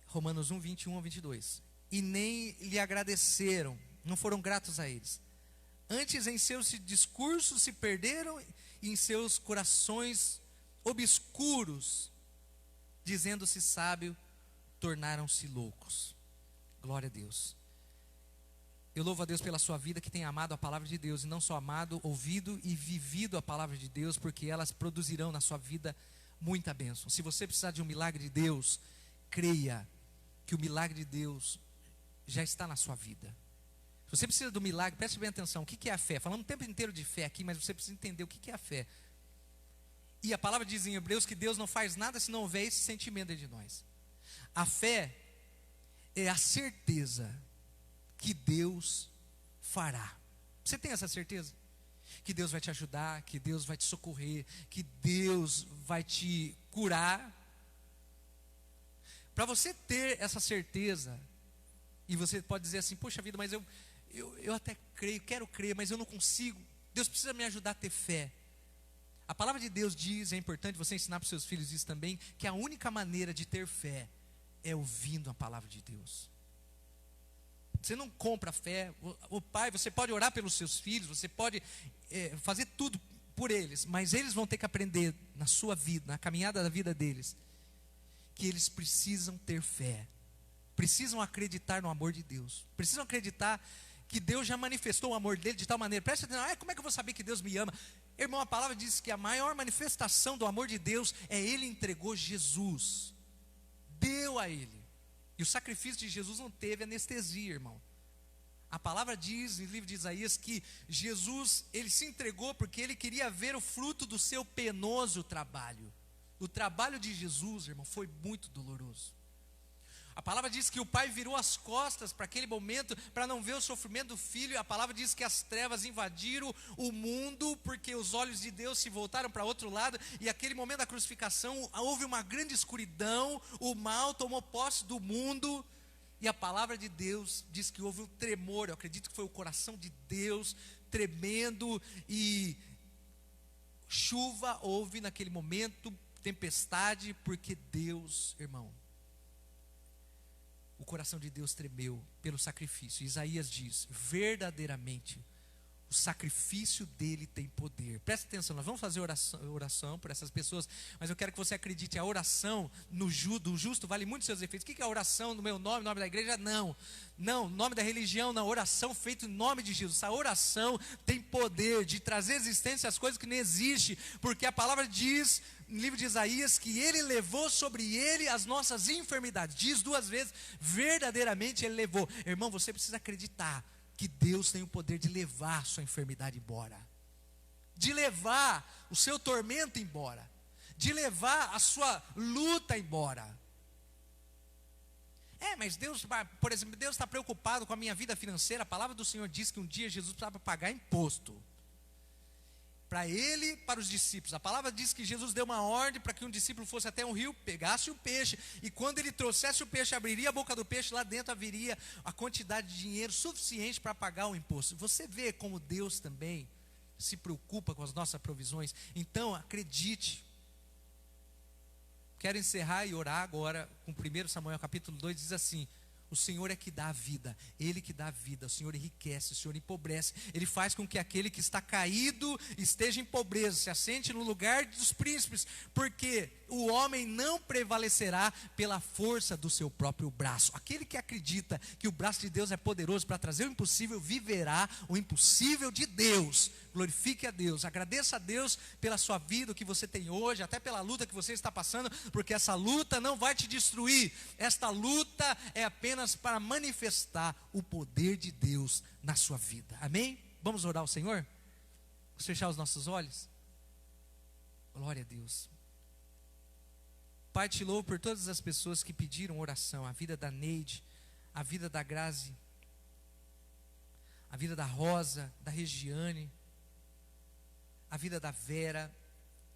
Romanos 1, 21 a 22. E nem lhe agradeceram, não foram gratos a eles. Antes em seus discursos se perderam e em seus corações obscuros, dizendo-se sábio, tornaram-se loucos. Glória a Deus. Eu louvo a Deus pela sua vida que tem amado a palavra de Deus, e não só amado, ouvido e vivido a palavra de Deus, porque elas produzirão na sua vida muita bênção. Se você precisar de um milagre de Deus, creia que o milagre de Deus já está na sua vida. Se você precisa do milagre, preste bem atenção, o que é a fé? Falamos o tempo inteiro de fé aqui, mas você precisa entender o que é a fé. E a palavra diz em Hebreus que Deus não faz nada se não houver esse sentimento dentro de nós. A fé é a certeza que Deus fará. Você tem essa certeza? Que Deus vai te ajudar, que Deus vai te socorrer, que Deus vai te curar. Para você ter essa certeza, e você pode dizer assim, poxa vida, mas eu até creio, quero crer, mas eu não consigo. Deus precisa me ajudar a ter fé. A palavra de Deus diz, é importante você ensinar para os seus filhos isso também, que a única maneira de ter fé é ouvindo a palavra de Deus. Você não compra fé. O pai, você pode orar pelos seus filhos, você pode fazer tudo por eles, mas eles vão ter que aprender na sua vida, na caminhada da vida deles, que eles precisam ter fé, precisam acreditar no amor de Deus, precisam acreditar que Deus já manifestou o amor dele de tal maneira. Presta atenção, como é que eu vou saber que Deus me ama? Irmão, a palavra diz que a maior manifestação do amor de Deus é Ele entregou Jesus, deu a Ele. E o sacrifício de Jesus não teve anestesia, irmão. A palavra diz, no livro de Isaías, que Jesus, Ele se entregou porque Ele queria ver o fruto do seu penoso trabalho. O trabalho de Jesus, irmão, foi muito doloroso. A palavra diz que o pai virou as costas para aquele momento, para não ver o sofrimento do filho. E a palavra diz que as trevas invadiram o mundo, porque os olhos de Deus se voltaram para outro lado. E aquele momento da crucificação, houve uma grande escuridão, o mal tomou posse do mundo. E a palavra de Deus diz que houve um tremor, eu acredito que foi o coração de Deus tremendo. E chuva houve naquele momento, tempestade, porque Deus, irmão, o coração de Deus tremeu pelo sacrifício. Isaías diz, verdadeiramente, o sacrifício dele tem poder. Presta atenção, nós vamos fazer oração por essas pessoas, mas eu quero que você acredite, a oração do justo vale muito seus efeitos. O que é a oração no meu nome, no nome da igreja? Não, nome da religião, não, oração feita em nome de Jesus. Essa oração tem poder de trazer existência às coisas que não existem, porque a palavra diz no livro de Isaías que Ele levou sobre Ele as nossas enfermidades. Diz 2 vezes, verdadeiramente Ele levou. Irmão, você precisa acreditar que Deus tem o poder de levar a sua enfermidade embora, de levar o seu tormento embora, de levar a sua luta embora. Mas Deus, por exemplo, Deus está preocupado com a minha vida financeira. A palavra do Senhor diz que um dia Jesus precisava pagar imposto, para ele, para os discípulos. A palavra diz que Jesus deu uma ordem para que um discípulo fosse até um rio, pegasse o peixe, e quando ele trouxesse o peixe, abriria a boca do peixe, lá dentro haveria a quantidade de dinheiro suficiente para pagar o imposto. Você vê como Deus também se preocupa com as nossas provisões. Então acredite. Quero encerrar e orar agora com 1 Samuel capítulo 2, diz assim: o Senhor é que dá a vida, Ele que dá a vida, o Senhor enriquece, o Senhor empobrece, Ele faz com que aquele que está caído esteja em pobreza, se assente no lugar dos príncipes, porque o homem não prevalecerá pela força do seu próprio braço. Aquele que acredita que o braço de Deus é poderoso para trazer o impossível, viverá o impossível de Deus. Glorifique a Deus, agradeça a Deus pela sua vida, o que você tem hoje, até pela luta que você está passando, porque essa luta não vai te destruir. Esta luta é apenas para manifestar o poder de Deus na sua vida. Amém? Vamos orar ao Senhor? Vamos fechar os nossos olhos? Glória a Deus. Pai, te louvo por todas as pessoas que pediram oração, a vida da Neide, a vida da Grazi, a vida da Rosa, da Regiane, a vida da Vera,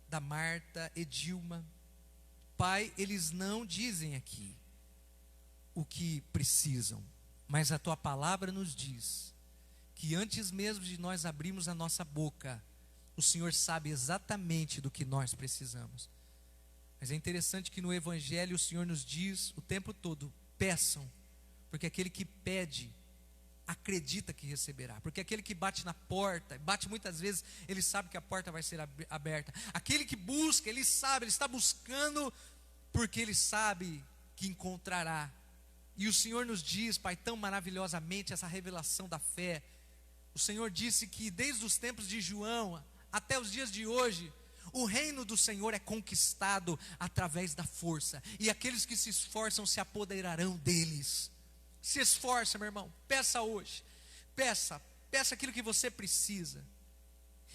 da Marta, Edilma. Pai, eles não dizem aqui o que precisam, mas a tua palavra nos diz que antes mesmo de nós abrirmos a nossa boca, o Senhor sabe exatamente do que nós precisamos. Mas é interessante que no Evangelho o Senhor nos diz o tempo todo: peçam, porque aquele que pede, acredita que receberá. Porque aquele que bate na porta, bate muitas vezes, ele sabe que a porta vai ser aberta. Aquele que busca, ele sabe, ele está buscando, porque ele sabe que encontrará. E o Senhor nos diz, Pai, tão maravilhosamente essa revelação da fé. O Senhor disse que desde os tempos de João até os dias de hoje, o reino do Senhor é conquistado através da força, e aqueles que se esforçam se apoderarão deles. Se esforça, meu irmão, peça hoje, peça aquilo que você precisa.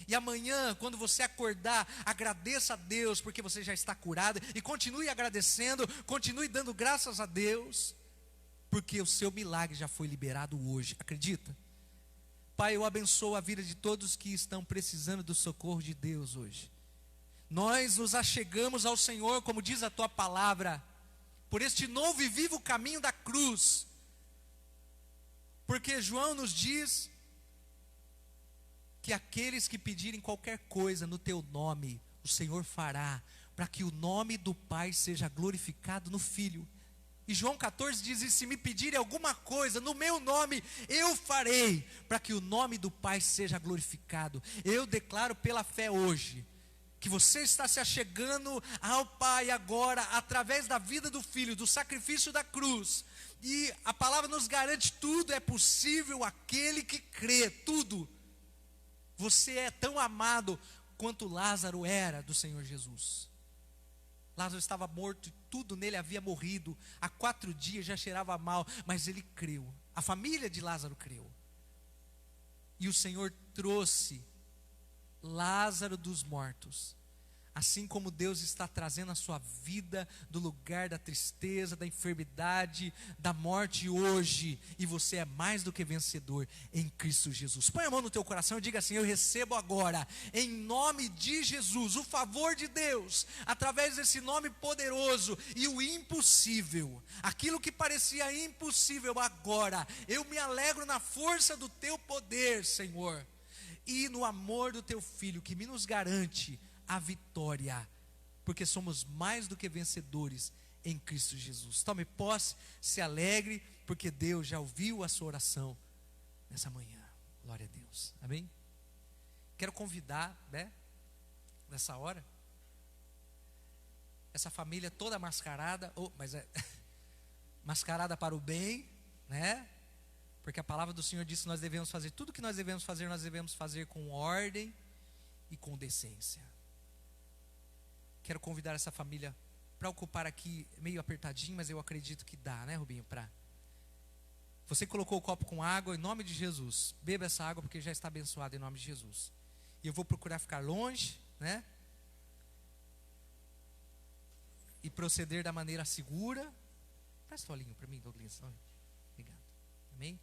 E amanhã, quando você acordar, agradeça a Deus, porque você já está curado, e continue agradecendo, continue dando graças a Deus, porque o seu milagre já foi liberado hoje. Acredita? Pai, eu abençoo a vida de todos que estão precisando do socorro de Deus hoje. Nós nos achegamos ao Senhor, como diz a tua palavra, por este novo e vivo caminho da cruz, porque João nos diz que aqueles que pedirem qualquer coisa no teu nome, o Senhor fará, para que o nome do Pai seja glorificado no Filho. E João 14 diz: e se me pedirem alguma coisa no meu nome, eu farei, para que o nome do Pai seja glorificado. Eu declaro pela fé hoje, que você está se achegando ao Pai agora, através da vida do Filho, do sacrifício da cruz. E a palavra nos garante: tudo é possível aquele que crê, tudo. Você é tão amado quanto Lázaro era do Senhor Jesus. Lázaro estava morto e tudo nele havia morrido. Há 4 dias já cheirava mal, mas ele creu. A família de Lázaro creu. E o Senhor trouxe Lázaro dos mortos. Assim como Deus está trazendo a sua vida do lugar da tristeza, da enfermidade, da morte hoje, e você é mais do que vencedor em Cristo Jesus. Põe a mão no teu coração e diga assim: eu recebo agora, em nome de Jesus, o favor de Deus, através desse nome poderoso, e o impossível, aquilo que parecia impossível agora, eu me alegro na força do teu poder, Senhor, e no amor do teu Filho, que me nos garante a vitória, porque somos mais do que vencedores em Cristo Jesus. Tome posse, se alegre, porque Deus já ouviu a sua oração nessa manhã. Glória a Deus, amém? Quero convidar, nessa hora, essa família toda mascarada, mascarada para o bem, porque a palavra do Senhor diz que nós devemos fazer tudo o que nós devemos fazer com ordem e com decência. Quero convidar essa família para ocupar aqui, meio apertadinho, mas eu acredito que dá, Rubinho? Você colocou o copo com água, em nome de Jesus. Beba essa água porque já está abençoado em nome de Jesus. E eu vou procurar ficar longe, né? E proceder da maneira segura. Presta o olhinho para mim, Douglas. Obrigado. Amém?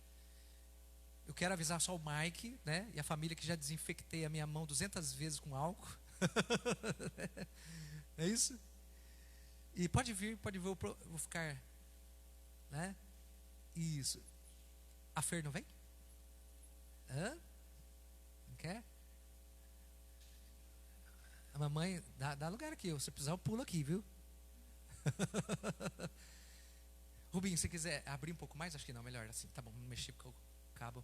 Eu quero avisar só o Mike, né? E a família que já desinfectei a minha mão 200 vezes com álcool. É isso? E pode vir, eu vou ficar, né? Isso. A Fer não vem? Hã? Não quer? A mamãe, dá lugar aqui. Se precisar, eu pulo aqui, viu? Rubinho, se quiser abrir um pouco mais, acho que não, melhor assim. Tá bom, não mexi porque o cabo.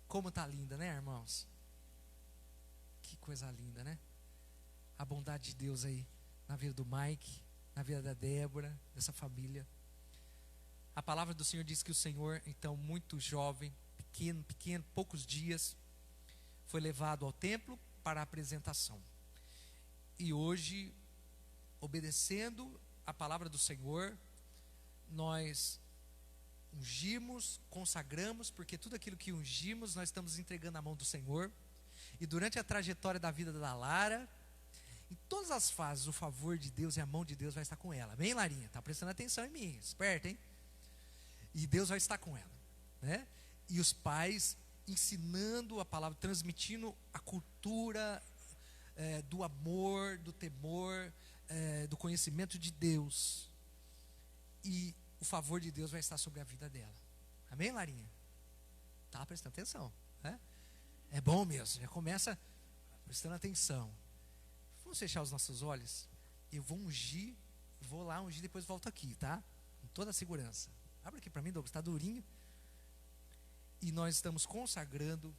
Como tá linda, né, irmãos? Que coisa linda, né? A bondade de Deus aí na vida do Mike, na vida da Débora, dessa família. A palavra do Senhor diz que o Senhor, então, muito jovem, pequeno, poucos dias, foi levado ao templo para a apresentação. E hoje, obedecendo a palavra do Senhor, nós ungimos, consagramos, porque tudo aquilo que ungimos, nós estamos entregando na mão do Senhor. E durante a trajetória da vida da Lara, em todas as fases, o favor de Deus e a mão de Deus vai estar com ela. Bem, Larinha? Está prestando atenção em mim, esperta, hein? E Deus vai estar com ela, né? E os pais ensinando a palavra, transmitindo a cultura do amor, do temor, do conhecimento de Deus. E o favor de Deus vai estar sobre a vida dela. Amém, Larinha? Tá prestando atenção, né? É bom mesmo, já começa prestando atenção. Vamos fechar os nossos olhos. Eu vou ungir, vou lá ungir, depois volto aqui, tá? Com toda a segurança. Abre aqui para mim, Douglas, está durinho. E nós estamos consagrando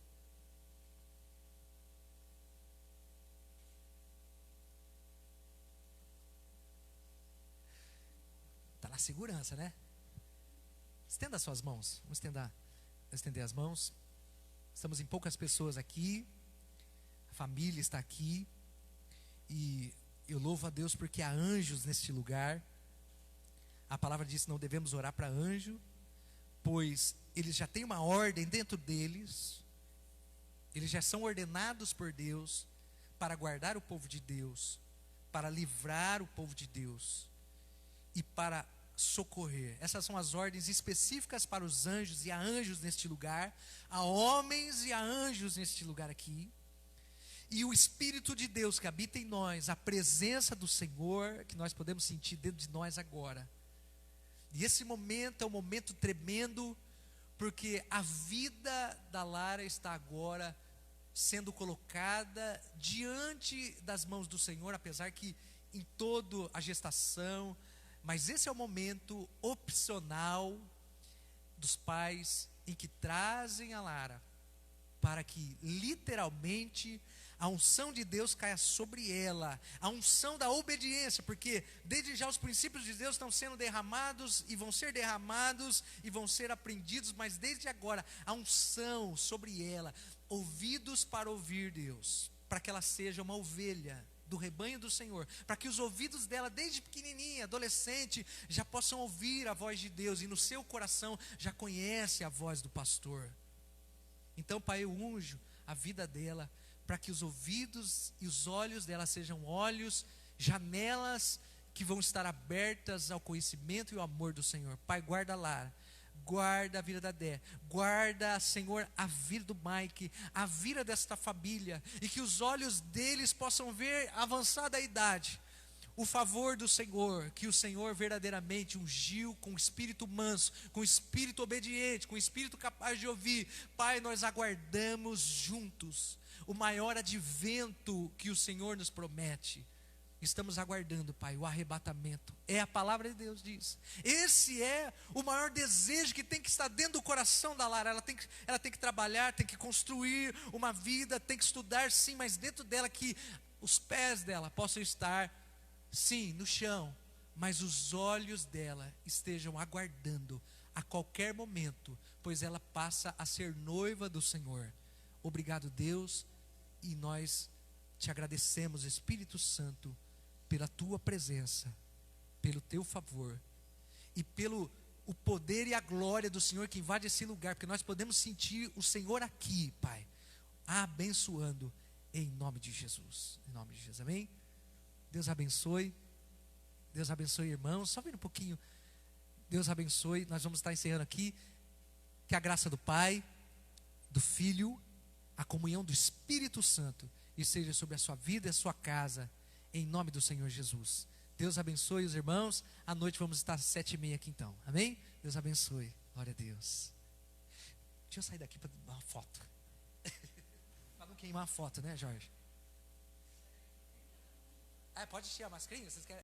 está na segurança, né? Estenda as suas mãos. Vamos estender as mãos. Estamos em poucas pessoas aqui. A família está aqui. E eu louvo a Deus porque há anjos neste lugar. A palavra diz que não devemos orar para anjo, pois eles já têm uma ordem dentro deles. Eles já são ordenados por Deus para guardar o povo de Deus, para livrar o povo de Deus e para socorrer. Essas são as ordens específicas para os anjos, e há anjos neste lugar, há homens e há anjos neste lugar aqui. E o Espírito de Deus que habita em nós, a presença do Senhor, que nós podemos sentir dentro de nós agora. E esse momento é um momento tremendo, porque a vida da Lara está agora sendo colocada diante das mãos do Senhor, apesar que em toda a gestação, mas esse é o momento opcional dos pais em que trazem a Lara, para que literalmente a unção de Deus caia sobre ela, a unção da obediência, porque desde já os princípios de Deus estão sendo derramados e vão ser derramados e vão ser aprendidos, mas desde agora a unção sobre ela, ouvidos para ouvir Deus, para que ela seja uma ovelha do rebanho do Senhor, para que os ouvidos dela desde pequenininha, adolescente, já possam ouvir a voz de Deus, e no seu coração já conhece a voz do pastor. Então, Pai, eu unjo a vida dela, para que os ouvidos e os olhos dela sejam olhos, janelas que vão estar abertas ao conhecimento e ao amor do Senhor. Pai, guarda Lara, guarda a vida da Dé, guarda, Senhor, a vida do Mike, a vida desta família, e que os olhos deles possam ver, avançada a idade, o favor do Senhor, que o Senhor verdadeiramente ungiu com espírito manso, com espírito obediente, com espírito capaz de ouvir. Pai, nós aguardamos juntos o maior advento que o Senhor nos promete. Estamos aguardando, Pai, o arrebatamento. É a palavra de Deus, diz. Esse é o maior desejo que tem que estar dentro do coração da Lara. Ela tem que trabalhar, tem que construir uma vida, tem que estudar, sim, mas dentro dela que os pés dela possam estar, sim, no chão, mas os olhos dela estejam aguardando a qualquer momento, pois ela passa a ser noiva do Senhor. Obrigado, Deus, e nós te agradecemos, Espírito Santo, pela tua presença, pelo teu favor e pelo o poder e a glória do Senhor que invade esse lugar, porque nós podemos sentir o Senhor aqui, Pai, abençoando em nome de Jesus. Em nome de Jesus, amém? Deus abençoe. Deus abençoe, irmãos. Só vem um pouquinho. Deus abençoe. Nós vamos estar encerrando aqui. Que a graça do Pai, do Filho, a comunhão do Espírito Santo esteja sobre a sua vida e a sua casa, em nome do Senhor Jesus. Deus abençoe os irmãos. À noite vamos estar às 7h30 aqui então, amém? Deus abençoe, glória a Deus. Deixa eu sair daqui para dar uma foto. Para não queimar a foto, né, Jorge? Pode tirar a mascarinha? Vocês querem?